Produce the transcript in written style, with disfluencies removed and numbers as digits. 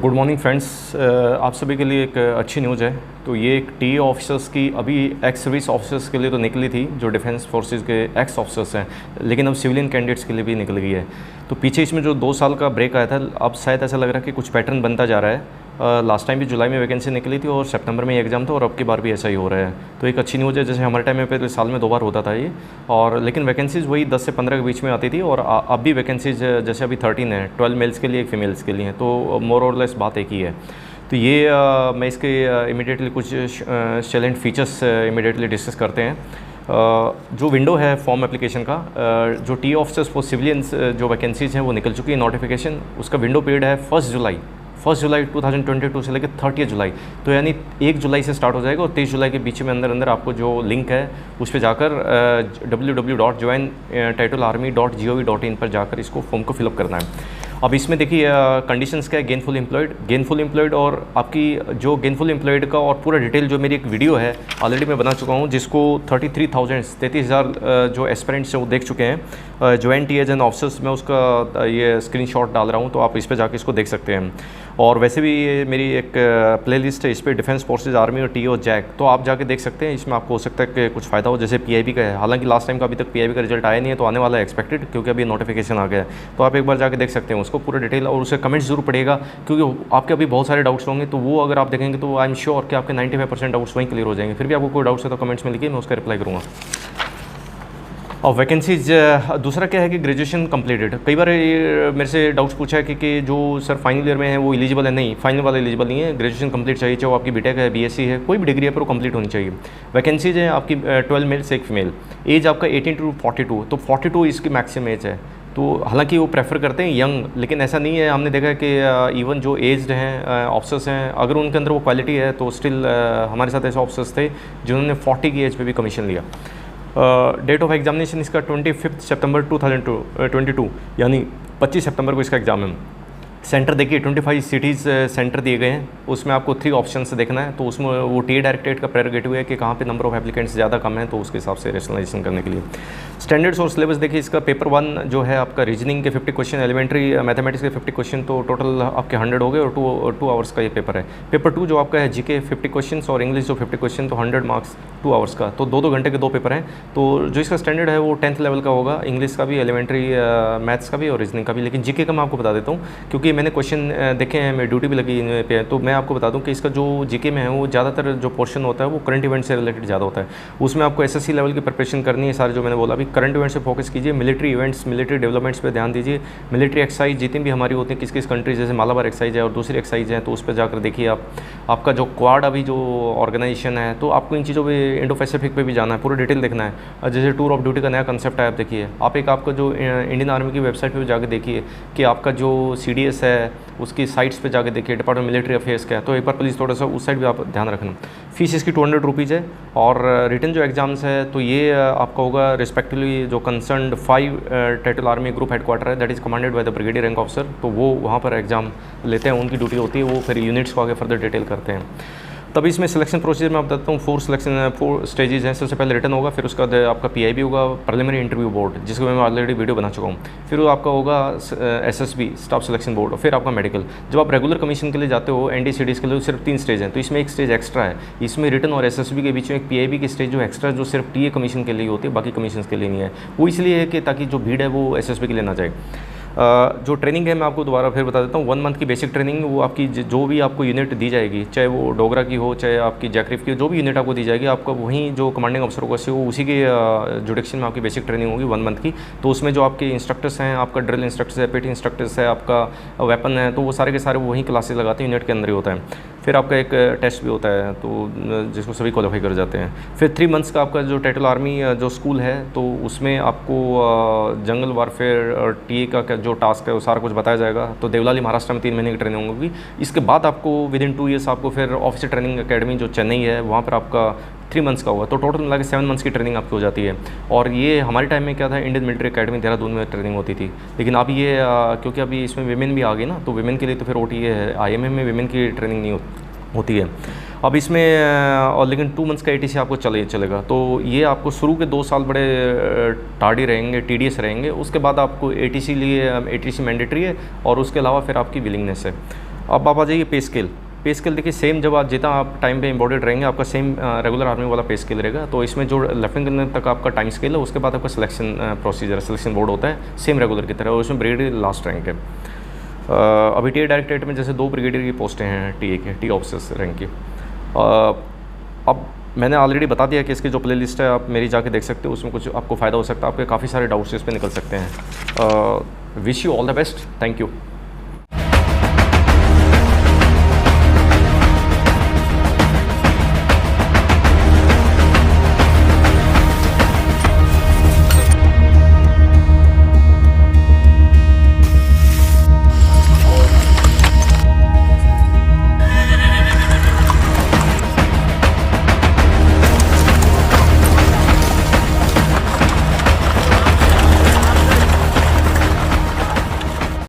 Good morning friends, आप सभी के लिए एक अच्छी न्यूज़ है। तो ये एक टी ऑफिसर्स की अभी एक्स सर्विस ऑफिसर्स के लिए तो निकली थी, जो डिफेंस फोर्सेस के एक्स ऑफिसर्स हैं, लेकिन अब सिविलियन कैंडिडेट्स के लिए भी निकल गई है। तो पीछे इसमें जो 2 साल का ब्रेक आया था, अब शायद ऐसा लग रहा है कि कुछ पैटर्न बनता जा रहा है। लास्ट टाइम भी जुलाई में वैकेंसी निकली थी और सितंबर में एग्ज़ाम था, और अब की बार भी ऐसा ही हो रहा है। तो एक अच्छी न्यूज़ है। जैसे हमारे टाइम में पहले साल में 2 बार होता था ये, और लेकिन वैकेंसीज़ वही 10 से 15 के बीच में आती थी। और अब भी वैकेंसीज जैसे अभी 13 है, 12 मेल्स के लिए, 1 फीमेल्स के लिए हैं। तो मोर और लेस बात एक ही है। तो ये मैं इसके इमीडिएटली कुछ सैलेंट फीचर्स इमीडिएटली डिस्कस करते हैं। जो विंडो है फॉर्म एप्लीकेशन का, जो टी ऑफिसर्स फॉर सिविलियंस जो वैकेंसीज़ हैं वो निकल चुकी है नोटिफिकेशन। उसका विंडो पीरियड है 1 जुलाई 2022 से लेकर 30 जुलाई। तो यानी 1 जुलाई से स्टार्ट हो जाएगा, और 23 जुलाई के बीच में अंदर आपको जो लिंक है उस पर जाकर www.jointitlearmy.gov.in पर जाकर इसको फॉर्म को फिलअप करना है। अब इसमें देखिए कंडीशंस क्या है। गेनफुल एम्प्लॉयड और आपकी जो गेनफुल एम्प्लॉयड का और पूरा डिटेल जो मेरी एक वीडियो है ऑलरेडी मैं बना चुका हूँ, जिसको 33,000 जो एस्पिरेंट्स हैं वो देख चुके हैं। जॉइंट टीएज एंड ऑफिसर्स में उसका ये स्क्रीनशॉट डाल रहा हूँ, तो आप इस पर जाके इसको देख सकते हैं। और वैसे भी ये मेरी एक प्लेलिस्ट है, इस पर डिफेंस फोर्सेज, आर्मी और टीओ जैक, तो आप जाके देख सकते हैं। इसमें आपको हो सकता है कि कुछ फ़ायदा हो। जैसे पीआईबी का है, हालांकि लास्ट टाइम का अभी तक पीआईबी का रिजल्ट आया नहीं है, तो आने वाला है एक्सपेक्टेड, क्योंकि अभी नोटिफिकेशन आ गया है। तो आप एक बार जाके देख सकते हैं उसको पूरा डिटेल, और उसे कमेंट्स जरूर पड़ेगा, क्योंकि आपके अभी बहुत सारे डाउट्स होंगे। तो वो अगर आप देखेंगे तो आई एम श्योर कि आपके 95% डाउट्स वहीं क्लियर हो जाएंगे। फिर भी आपको कोई डाउट्स है तो कमेंट्स में लिखिए, मैं उसका रिप्लाई करूँगा। और वैकेंसीज दूसरा क्या है कि ग्रेजुएशन कंप्लीटेड। कई बार मेरे से डाउट्स पूछा है कि जो सर फाइनल ईयर में है वो एलिजिबल है। नहीं, फाइनल वाला एलिजिबल नहीं है। ग्रेजुएशन कंप्लीट चाहिए, चाहे वो आपकी बीटेक है, बीएससी है, कोई भी डिग्री है, पर वो कंप्लीट होनी चाहिए। वैकेंसीज है आपकी 12 मेल से 1 फीमेल, एज आपका 18 to 42, तो 42 इसकी मैक्सिमम एज है। तो हालांकि वो प्रेफर करते हैं यंग, लेकिन ऐसा नहीं है। हमने देखा है कि इवन जो एज्ड हैं ऑफिसर्स हैं, अगर उनके अंदर वो क्वालिटी है तो स्टिल हमारे साथ ऐसे ऑफिसर्स थे जिन्होंने 40 की एज पे भी कमीशन लिया। डेट ऑफ एग्जामिनेशन इसका 25 सितंबर 2022, यानी 25 सितंबर को इसका एग्जाम है। सेंटर देखिए 25 सिटीज़ सेंटर दिए गए हैं। उसमें आपको 3 ऑप्शन से देखना है। तो उसमें वो टीए डायरेक्टरेट का प्रेरोगेटिव है कि कहाँ पे नंबर ऑफ एप्लीकेंट्स ज़्यादा कम है, तो उसके हिसाब से रेशनलाइजेशन करने के लिए। स्टैंडर्ड्स और सिलेबस देखिए, इसका पेपर 1 जो है आपका रीजनिंग के 50 क्वेश्चन, एलिमेंट्री मैथमेटिक्स के 50 क्वेश्चन, तो टोटल आपके 100 हो गए, और 2 आवर्स का ये पेपर है। पेपर 2 जो आपका है जीके 50 क्वेश्चन और इंग्लिश जो 50 क्वेश्चन, तो 100 मार्क्स 2 आवर्स का। तो 2-2 घंटे के 2 पेपर हैं। तो जो इसका स्टैंडर्ड है वो 10th लेवल का होगा, इंग्लिश का भी, एलिमेंट्री मैथ्स का भी और रीजनिंग का भी। लेकिन जीके का मैं आपको बता देता हूँ, क्योंकि मैंने क्वेश्चन देखे हैं, मेरी ड्यूटी भी लगी इन पे है। तो मैं आपको बता दूं कि इसका जो जीके में है वो ज़्यादातर जो पोर्शन होता है वो करंट इवेंट से रिलेटेड ज़्यादा होता है। उसमें आपको एसएससी लेवल की प्रिपरेशन करनी है। सारे जो मैंने बोला अभी करंट इवेंट्स पे फोकस कीजिए, मिलिट्री इवेंट्स, मिलिट्री डेवलपमेंट्स पे ध्यान दीजिए। मिलिट्री एक्सरसाइज जितनी भी हमारी होती है किस किस कंट्रीज, जैसे मालाबार एक्सरसाइज है और दूसरी एक्सरसाइज है, तो उस पर जाकर देखिए आप। आपका जो क्वाड अभी जो ऑर्गेनाइजेशन है, तो आपको इन चीज़ों पर इंडो पैसिफिक पे भी जाना है, पूरा डिटेल देखना है। जैसे टूर ऑफ ड्यूटी का नया कंसेप्ट है, आप देखिए। आप एक आपका जो इंडियन आर्मी की वेबसाइट पर जाकर देखिए कि आपका जो CDS है उसकी साइट्स पे जाके देखिए, डिपार्टमेंट मिलिट्री अफेयर्स का है। तो एक बार प्लीज़ थोड़ा सा उस साइड भी आप ध्यान रखना। फीस इसकी 200 रुपीज़ है। और रिटन जो एग्जाम्स है तो ये आपका होगा रिस्पेक्टिवली जो concerned 5 title army group headquarter है, that is commanded by the brigadier rank officer. तो वो वहाँ पर एग्ज़ाम लेते हैं, उनकी ड्यूटी होती है, वो फिर यूनिट्स को आगे फर्दर डिटेल करते हैं। तभी इसमें सिलेक्शन प्रोसीजर मैं बताता हूँ। 4 स्टेजेस हैं। सबसे पहले रिटन होगा, फिर उसका आपका PIB होगा, प्रिलिमिनरी इंटरव्यू बोर्ड, जिसको मैं ऑलरेडी वीडियो बना चुका हूँ। फिर वो आपका होगा SSB स्टाफ सिलेक्शन बोर्ड, और फिर आपका मेडिकल। जब आप रेगुलर कमीशन के लिए जाते हो NDCDs के लिए, सिर्फ 3 स्टेज हैं, तो इसमें एक स्टेज एक्स्ट्रा है। इसमें रिटन और SSB के बीच में एक PIB की स्टेज जो एक्स्ट्रा, जो सिर्फ TA कमीशन के लिए होती है, बाकी कमीशन के लिए नहीं है। वो इसलिए है कि ताकि जो भीड़ है वो SSB के लिए ना जाए। जो ट्रेनिंग है मैं आपको दोबारा फिर बता देता हूँ। 1 मंथ की बेसिक ट्रेनिंग, वो आपकी जो भी आपको यूनिट दी जाएगी, चाहे वो डोगरा की हो, चाहे आपकी जैकरिफ की, जो भी यूनिट आपको दी जाएगी, आपका वहीं जो कमांडिंग अफसर होगा वो उसी के जुडिक्शन में आपकी बेसिक ट्रेनिंग होगी 1 मंथ की। तो उसमें जो आपके इंस्ट्रक्टर्स हैं, आपका ड्रिल इंस्ट्रक्टर्स है, PT इंस्ट्रक्टर्स है, आपका वेपन है, तो वो सारे के सारे वहीं क्लासेस लगाते हैं, यूनिट के अंदर ही होता है। फिर आपका एक टेस्ट भी होता है, तो जिसको सभी क्वालिफाई कर जाते हैं। फिर 3 मंथ्स का आपका जो टाइटल आर्मी जो स्कूल है, तो उसमें आपको जंगल वारफेयर और TA का जो टास्क है वो सारा कुछ बताया जाएगा। तो देवलाली महाराष्ट्र में 3 महीने की ट्रेनिंग होगी। इसके बाद आपको विदिन 2 ईयर्स आपको फिर ऑफिसर ट्रेनिंग अकेडमी जो चेन्नई है वहाँ पर आपका 3 मंथ्स का हुआ, तो टोटल मिला के 7 मंथ्स की ट्रेनिंग आपकी हो जाती है। और ये हमारे टाइम में क्या था, इंडियन मिलिट्री अकेडमी देहरादून में ट्रेनिंग होती थी। लेकिन अब ये क्योंकि अभी इसमें विमेन भी आ गई ना, तो विमेन के लिए तो फिर OTA है, IMM में विमेन की ट्रेनिंग नहीं होती है अब इसमें। और लेकिन 2 मंथ्स का ATC आपको चलेगा। तो ये आपको शुरू के 2 साल बड़े टार्डी रहेंगे, TDS रहेंगे। उसके बाद आपको ATC मैंडेटरी है और उसके अलावा फिर आपकी विलिंगनेस है। अब आप आ जाइए पे स्केल देखिए सेम, जब आप जितना आप टाइम पे एम्बॉर्डेड रहेंगे आपका सेम रेगुलर आर्मी वाला पे स्केल रहेगा। तो इसमें जो लेफ्टिनेंट कर्नल तक आपका टाइम स्केल है, उसके बाद आपका सिलेक्शन प्रोसीजर, सिलेक्शन बोर्ड होता है सेम रेगुलर की तरह, और उसमें ब्रिगेडियर लास्ट रैंक है। अभी TA डायरेक्टरेट में जैसे 2 ब्रिगेडियर की पोस्टें हैं टी ऑफिसर्स रैंक की। अब मैंने ऑलरेडी बता दिया कि इसकी जो प्ले लिस्ट है आप मेरी जाके देख सकते हो, उसमें कुछ आपको फ़ायदा हो सकता है, आपके काफ़ी सारे डाउट्स इस पर निकल सकते हैं। Wish you all the best, thank you.